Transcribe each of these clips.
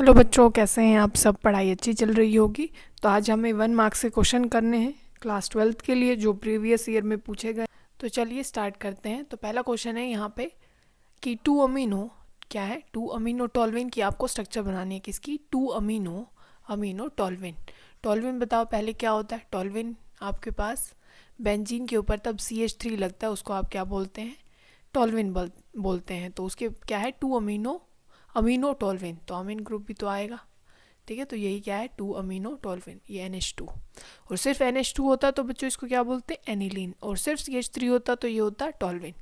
Hello बच्चों, कैसे हैं आप सब? पढ़ाई अच्छी चल रही होगी। तो आज हमें 1 मार्क से क्वेश्चन करने हैं क्लास 12th के लिए, जो प्रीवियस ईयर में पूछे गए। तो चलिए स्टार्ट करते हैं। तो पहला क्वेश्चन है यहाँ पे कि 2 अमीनो क्या है, 2 अमीनो टोल्विन की आपको स्ट्रक्चर बनानी है। किसकी? 2 अमीनो टोल्विन। टोल्विन बताओ पहले क्या होता है। टोल्विन आपके पास बेंजीन के ऊपर तब CH3 लगता है, उसको आप क्या बोलते हैं? टोल्विन बोलते हैं। तो उसके क्या है? 2 अमीनो टोल्विन, तो अमीन ग्रुप भी तो आएगा। ठीक है, तो यही क्या है? 2 अमीनो टोल्विन, ये NH2। और सिर्फ NH2 होता तो बच्चों इसको क्या बोलते हैं? एनिलीन। और सिर्फ CH3 होता तो ये होता टोल्विन।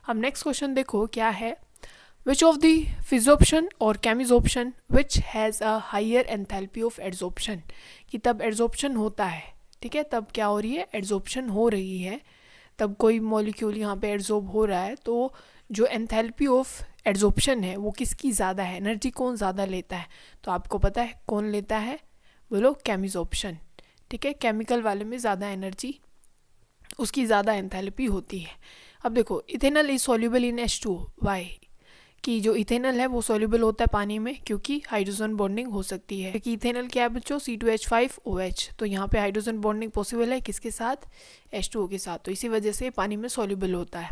अब नेक्स्ट क्वेश्चन देखो क्या है। विच ऑफ द फिजोप्शन और chemisorption which has a higher enthalpy of adsorption, कि तब एड्जॉर्प्शन होता है, ठीक है, तब क्या हो रही है? एड्जॉर्प्शन हो रही है, तब कोई मॉलिक्यूल यहाँ पे एड्जॉर्ब हो रहा है, तो जो एंथैल्पी ऑफ एड्जॉर्प्शन है वो किसकी ज़्यादा है? एनर्जी कौन ज़्यादा लेता है? तो आपको पता है कौन लेता है? बोलो, केमिजोप्शन। ठीक है, केमिकल वाले में ज़्यादा एनर्जी, उसकी ज़्यादा एंथैल्पी होती है। अब देखो, ethanol is soluble in H2। Why? कि जो इथेनॉल है वो सॉल्युबल होता है पानी में, क्योंकि हाइड्रोजन बॉन्डिंग हो सकती है। क्योंकि इथेनॉल क्या है बच्चों? C2H5OH। तो यहाँ पे हाइड्रोजन बॉन्डिंग पॉसिबल है किसके साथ? H2O के साथ। तो इसी वजह से पानी में सॉल्युबल होता है।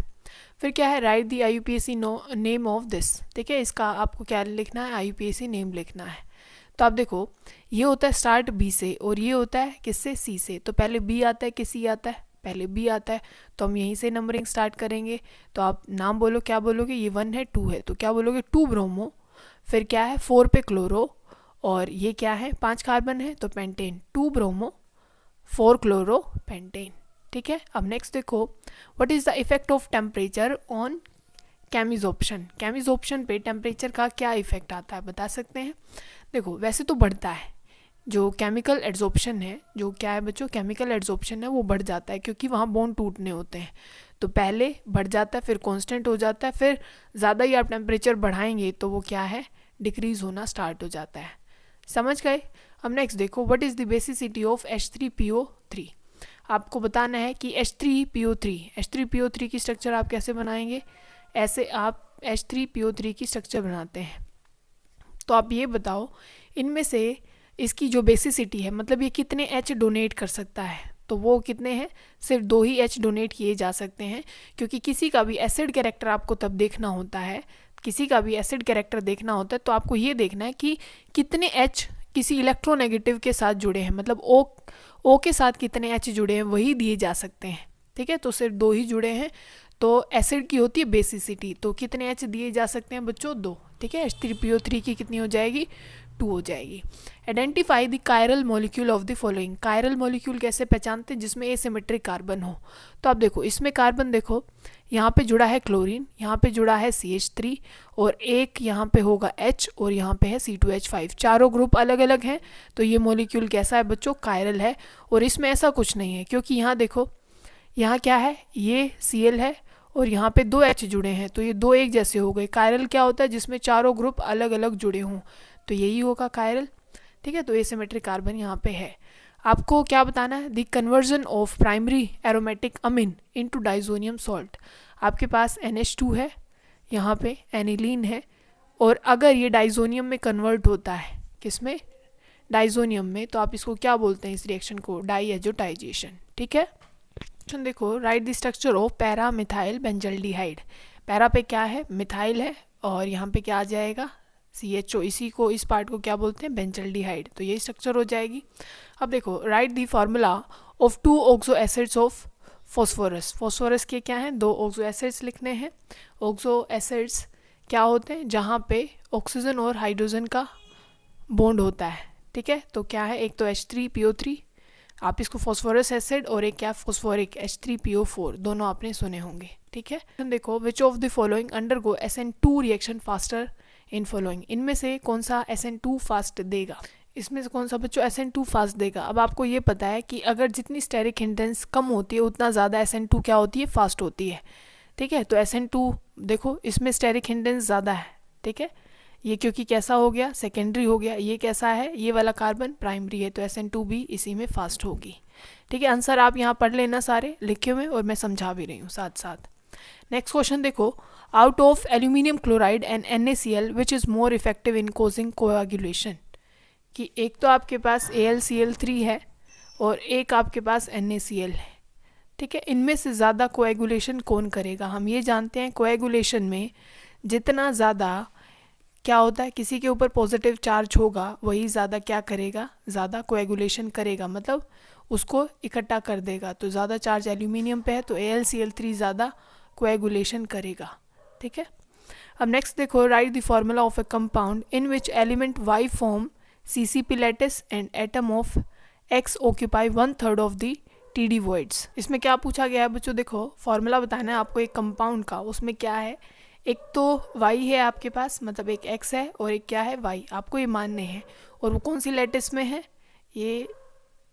फिर क्या है? Right the IUPAC name of this. ठीक है, इसका आपको क्या लिखना है? IUPAC नेम लिखना है। तो आप देखो, ये होता है स्टार्ट B से और ये होता है किससे? C से। तो पहले B आता है कि C आता है? पहले B आता है, तो हम यहीं से नंबरिंग स्टार्ट करेंगे। तो आप नाम बोलो, क्या बोलोगे? ये 1 है, 2 है, तो क्या बोलोगे? 2 ब्रोमो। फिर क्या है? 4 पे क्लोरो, और ये क्या है? 5 कार्बन है, तो पेंटेन। 2 bromo 4 chloro pentane. ठीक है, अब नेक्स्ट देखो, what is the effect of temperature on chemisorption. Chemisorption पे टेम्परेचर का क्या इफेक्ट आता है, बता सकते हैं? देखो, वैसे तो बढ़ता है, जो केमिकल एड्जॉर्प्शन है, जो क्या है बच्चों? केमिकल एड्जॉर्प्शन है वो बढ़ जाता है, क्योंकि वहाँ बॉन्ड टूटने होते हैं। तो पहले बढ़ जाता है, फिर कांस्टेंट हो जाता है, फिर ज़्यादा ही आप टेम्परेचर बढ़ाएंगे तो वो क्या है? डिक्रीज होना स्टार्ट हो जाता है। समझ गए? अब नेक्स्ट देखो, what is the basicity of H3PO3। आपको बताना है कि H3PO3 की स्ट्रक्चर आप कैसे बनाएंगे। ऐसे आप H3PO3 की स्ट्रक्चर बनाते हैं। तो आप ये बताओ, इनमें से इसकी जो बेसिसिटी है, मतलब ये कितने H डोनेट कर सकता है, तो वो कितने हैं? सिर्फ 2 ही H डोनेट किए जा सकते हैं, क्योंकि किसी का भी एसिड कैरेक्टर आपको तब देखना होता है, किसी का भी एसिड कैरेक्टर देखना होता है, तो आपको ये देखना है कि कितने H किसी इलेक्ट्रोनेगेटिव के साथ जुड़े हैं, मतलब O के साथ कितने H जुड़े हैं, वही दिए जा सकते हैं। ठीक है, तो सिर्फ 2 ही जुड़े हैं, तो एसिड की होती है बेसिसिटी। तो कितने H दिए जा सकते हैं बच्चों? 2। ठीक है, H3PO3 की कितनी हो जाएगी? 2 हो जाएगी। Identify the chiral molecule of the following. Chiral molecule कैसे पहचानते हैं? जिसमें एसिमेट्रिक कार्बन हो। तो आप देखो, इसमें कार्बन देखो, यहाँ पे जुड़ा है क्लोरीन, यहाँ पे जुड़ा है CH3, और एक यहाँ पे होगा H, और यहाँ पे है C2H5। चारों ग्रुप अलग अलग हैं, तो ये मॉलिक्यूल कैसा है बच्चों? कायरल है। और इसमें ऐसा कुछ नहीं है, क्योंकि यहाँ देखो, यहाँ क्या है? ये Cl है, और यहाँ पे 2 H जुड़े हैं, तो ये 2 एक जैसे हो गए। कायरल क्या होता है? जिसमें चारों ग्रुप अलग अलग जुड़े हों, तो यही होगा कायरल। ठीक है, तो एसिमेट्रिक कार्बन यहाँ पे है। आपको क्या बताना है? The conversion of primary aromatic amine into diazonium salt. आपके पास NH2 है, यहाँ पे एनिलीन है, और अगर ये डाइजोनियम में कन्वर्ट होता है, किसमें? डाइजोनियम में, तो आप इसको क्या बोलते हैं? इस रिएक्शन को डाइएजोटाइजेशन। ठीक है, देखो, right the structure of para methyl benzaldehyde. Para पे क्या है? मिथाइल है, और यहाँ पे क्या आ जाएगा? CHO। इसी को, इस पार्ट को क्या बोलते हैं? बेंजल्डिहाइड। तो यही स्ट्रक्चर हो जाएगी। अब देखो, right the formula of 2 oxo acids of phosphorus. Phosphorus के क्या हैं? 2 ऑक्सो एसिड्स लिखने हैं। ऑक्सो एसिड्स क्या होते हैं? जहाँ पे ऑक्सीजन और हाइड्रोजन का बॉन्ड होता है। ठीक है, तो क्या है? एक तो H3PO3, आप इसको फॉस्फोरस एसिड, और एक क्या? फॉस्फोरिक H3PO4, दोनों आपने सुने होंगे। ठीक है, देखो, which of the following undergo SN2 reaction faster in following. इनमें से कौन सा SN2 फास्ट देगा? इसमें से कौन सा बच्चों SN2 फास्ट देगा? अब आपको ये पता है कि अगर जितनी स्टेरिक हिंडेंस कम होती है, उतना ज़्यादा SN2 क्या होती है? फास्ट होती है। ठीक है, तो SN2 देखो, इसमें स्टेरिक हिंडेंस ज़्यादा है। ठीक है, ये क्योंकि कैसा हो गया? सेकेंडरी हो गया। ये कैसा है? ये वाला कार्बन प्राइमरी है, तो SN2 भी इसी में फास्ट होगी। ठीक है, आंसर आप यहाँ पढ़ लेना सारे लिखे हुए, और मैं समझा भी रही हूँ साथ साथ। नेक्स्ट क्वेश्चन देखो, out of aluminium chloride and NaCl which is more effective in causing coagulation, कि एक तो आपके पास AlCl3 है और एक आपके पास NaCl है, ठीक है। इनमें से ज़्यादा कोएगुलेशन कौन करेगा? हम ये जानते हैं कोएगुलेशन में जितना ज़्यादा क्या होता है, किसी के ऊपर पॉजिटिव चार्ज होगा वही ज़्यादा क्या करेगा, ज़्यादा कोएगुलेशन करेगा, मतलब उसको इकट्ठा कर देगा। तो ज़्यादा चार्ज एल्यूमिनियम पे है तो AlCl3 ज़्यादा कोएगुलेशन करेगा, ठीक है। अब नेक्स्ट देखो, right the formula of A compound in which element Y form CCP lattice and atom of X occupy 1/3 of the TD voids. इसमें क्या पूछा गया है बच्चों, देखो फॉर्मूला बताना है आपको एक कंपाउंड का, उसमें क्या है, एक तो Y है आपके पास, मतलब एक X है और एक क्या है Y, आपको ये मानने हैं। और वो कौन सी लैटिस में है, ये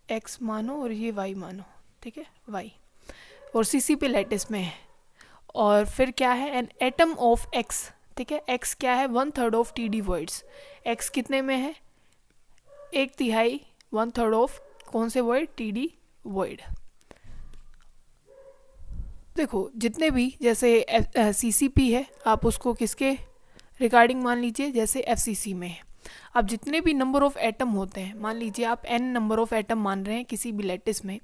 X मानो और ये Y मानो, ठीक है, Y, और CCP लैटिस में है। और फिर क्या है, एन एटम ऑफ X, ठीक है, X क्या है, 1/3 ऑफ TD वॉइड्स। X कितने में है, 1/3, 1/3 ऑफ कौन से वॉइड, TD वॉइड। देखो जितने भी जैसे CCP है, आप उसको किसके रिगार्डिंग मान लीजिए, जैसे FCC में है। अब जितने भी नंबर ऑफ एटम होते हैं, मान लीजिए आप n नंबर ऑफ एटम मान रहे हैं किसी भी लैटिस में,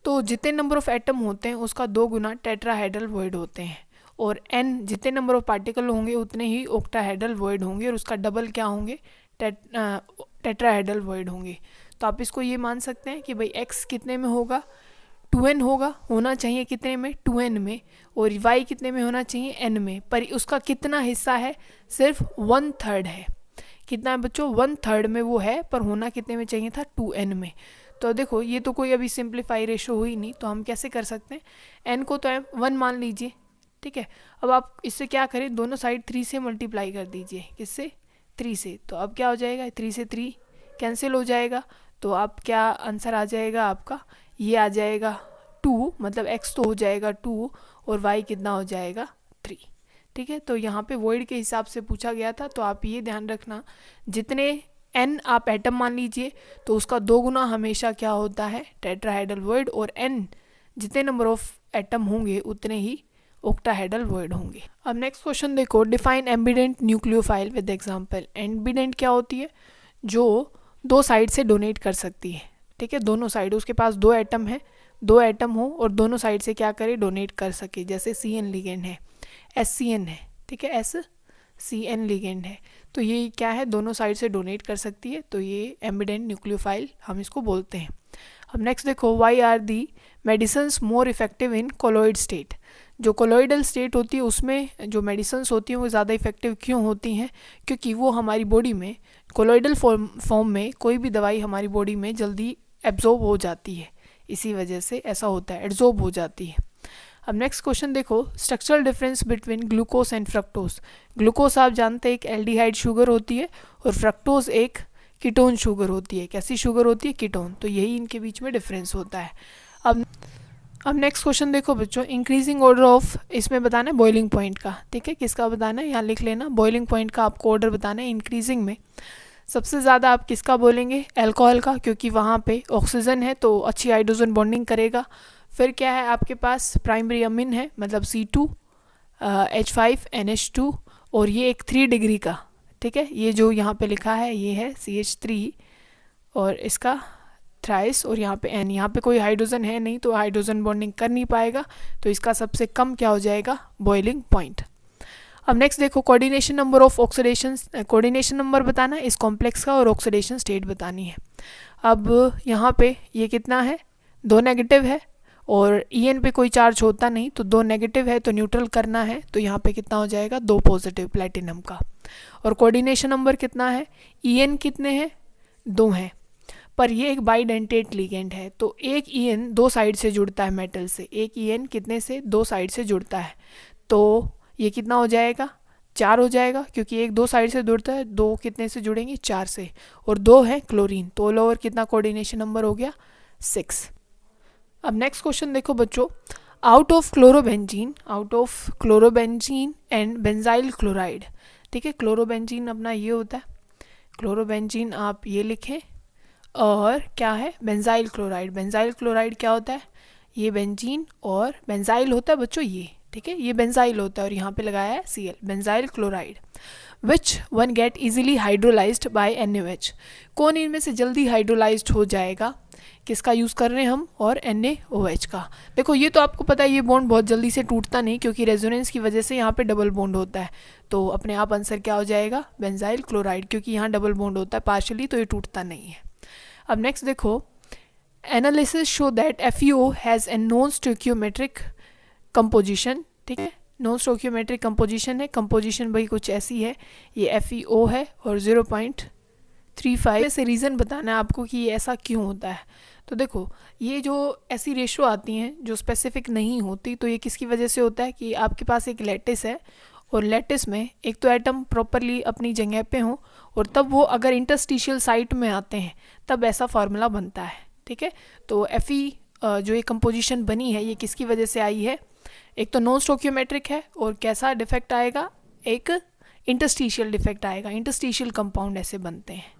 तो जितने नंबर ऑफ एटम होते हैं उसका 2 गुना टेट्राहेड्रल वॉइड होते हैं, और n जितने नंबर ऑफ पार्टिकल होंगे उतने ही ऑक्टाहेड्रल वॉइड होंगे, और उसका डबल क्या होंगे, टेट्राहेड्रल वॉइड होंगे। तो आप इसको ये मान सकते हैं कि भाई x कितने में होगा, 2n होना चाहिए कितने में, 2n में, और y कितने में होना चाहिए, n में, पर उसका कितना हिस्सा है, सिर्फ 1/3 है। कितना है बच्चों, 1/3 में वो है, पर होना कितने में चाहिए था, 2n में। तो देखो ये तो कोई अभी सिंप्लीफाई रेशो हुई नहीं, तो हम कैसे कर सकते हैं, n को तो 1 मान लीजिए, ठीक है। अब आप इससे क्या करें, दोनों साइड 3 से मल्टीप्लाई कर दीजिए, किससे, 3 से। तो अब क्या हो जाएगा, 3 से 3 कैंसिल हो जाएगा, तो आप क्या आंसर आ जाएगा आपका, ये आ जाएगा 2, मतलब x तो हो जाएगा 2 और y कितना हो जाएगा 3, ठीक है। तो यहाँ पे वॉइड के हिसाब से पूछा गया था, तो आप ये ध्यान रखना, जितने n आप एटम मान लीजिए तो उसका 2 गुना हमेशा क्या होता है, टेट्राहेड्रल वॉइड, और n जितने नंबर ऑफ एटम होंगे उतने ही ऑक्टाहेड्रल वॉइड होंगे। अब नेक्स्ट क्वेश्चन देखो, define ambient nucleophile with example. Ambient क्या होती है, जो 2 साइड से डोनेट कर सकती है, ठीक है, दोनों साइड, उसके पास 2 एटम है, 2 एटम हो और दोनों साइड से क्या करे, डोनेट कर सके। जैसे CN लिगेंड है, SCN है, ठीक है, SCN लिगेंड है, तो ये क्या है, दोनों साइड से डोनेट कर सकती है, तो ये एम्बिडेंट न्यूक्लियोफाइल हम इसको बोलते हैं। अब नेक्स्ट देखो, why are the medicines more effective in colloid state. जो कोलॉइडल स्टेट होती है उसमें जो मेडिसिन्स होती हैं वो ज़्यादा इफेक्टिव क्यों होती हैं, क्योंकि वो हमारी बॉडी में कोलॉइडल फॉर्म में कोई भी दवाई हमारी बॉडी में जल्दी एब्जॉर्ब हो जाती है, इसी वजह से ऐसा होता है, एब्जॉर्ब हो जाती है। अब नेक्स्ट क्वेश्चन देखो, structural difference between glucose and fructose. Glucose आप जानते हैं एक एल्डिहाइड शुगर होती है और फ्रक्टोज एक कीटोन शुगर होती है। कैसी शुगर होती है, कीटोन, तो यही इनके बीच में डिफरेंस होता है। अब नेक्स्ट क्वेश्चन देखो बच्चों, इंक्रीजिंग ऑर्डर ऑफ, इसमें बताना है बॉइलिंग पॉइंट का, ठीक है, किसका बताना है, यहाँ लिख लेना, बॉइलिंग पॉइंट का आपको ऑर्डर बताना है। इंक्रीजिंग में सबसे ज़्यादा आप किसका बोलेंगे, अल्कोहल का, क्योंकि वहाँ पे ऑक्सीजन है तो अच्छी हाइड्रोजन बॉन्डिंग करेगा। फिर क्या है आपके पास, प्राइमरी अमीन है, मतलब C2H5NH2, और ये एक 3 डिग्री का, ठीक है, ये जो यहाँ पे लिखा है ये है CH3 और इसका थ्राइस, और यहाँ पे N, यहाँ पे कोई हाइड्रोजन है नहीं तो हाइड्रोजन बॉन्डिंग कर नहीं पाएगा, तो इसका सबसे कम क्या हो जाएगा, बॉइलिंग पॉइंट। अब नेक्स्ट देखो, coordination number of oxidation, coordination number बताना है इस कॉम्प्लेक्स का और ऑक्सीडेशन स्टेट बतानी है। अब यहाँ पे ये कितना है, 2 नेगेटिव है और En पे कोई चार्ज होता नहीं, तो 2 नेगेटिव है तो न्यूट्रल करना है, तो यहाँ पे कितना हो जाएगा, 2 पॉजिटिव प्लेटिनम का। और कोऑर्डिनेशन नंबर कितना है, En कितने हैं, 2 हैं, पर ये एक बाइडेंटेट लिगेंड है, तो एक En 2 साइड से जुड़ता है मेटल से, एक En कितने से, 2 साइड से जुड़ता है, तो ये कितना हो जाएगा, 4 हो जाएगा, क्योंकि एक 2 साइड से जुड़ता है, 2 कितने से जुड़ेंगे, 4 से, और 2 है क्लोरीन, तो ऑल ओवर कितना कोऑर्डिनेशन नंबर हो गया, 6। अब नेक्स्ट क्वेश्चन देखो बच्चों, out of chlorobenzene and benzyl chloride, ठीक है, क्लोरोबेंजीन अपना ये होता है, क्लोरोबेंजीन आप ये लिखें, और क्या है, बेंजाइल क्लोराइड क्या होता है, ये बेंजीन और बेंजाइल होता है बच्चों ये, ठीक है, ये बेंजाइल होता है और यहाँ पे लगाया है Cl, benzyl chloride. Which one get easily hydrolysed bye NaOH, कौन इनमें से जल्दी हाइड्रोलाइज्ड हो जाएगा, किसका यूज़ कर रहे हैं हम, और NaOH का। देखो ये तो आपको पता है ये बॉन्ड बहुत जल्दी से टूटता नहीं, क्योंकि रेजोनेंस की वजह से यहाँ पे डबल बॉन्ड होता है, तो अपने आप आंसर क्या हो जाएगा, बेंजाइल क्लोराइड, क्योंकि यहाँ डबल बॉन्ड होता है पार्शियली, तो ये टूटता नहीं है। अब नेक्स्ट देखो, analysis show that FeO has a non stoichiometric composition, ठीक है, नॉन स्टोइकियोमेट्रिक कंपोजिशन है, कंपोजिशन भाई कुछ ऐसी है, ये FeO है और 0.35 से रीज़न बताना है आपको कि ये ऐसा क्यों होता है। तो देखो ये जो ऐसी रेशो आती हैं जो स्पेसिफिक नहीं होती, तो ये किसकी वजह से होता है कि आपके पास एक लैटिस है और लैटिस में एक तो एटम प्रॉपरली अपनी जगह पे हो, और तब वो अगर इंटरस्टिशियल साइट में आते हैं तब ऐसा फार्मूला बनता है, ठीक है। तो Fe जो ये कंपोजिशन बनी है ये किसकी वजह से आई है, एक तो नॉन स्टोइकियोमेट्रिक है और कैसा डिफेक्ट आएगा, एक इंटरस्टिशियल डिफेक्ट आएगा, इंटरस्टिशियल कंपाउंड ऐसे बनते हैं।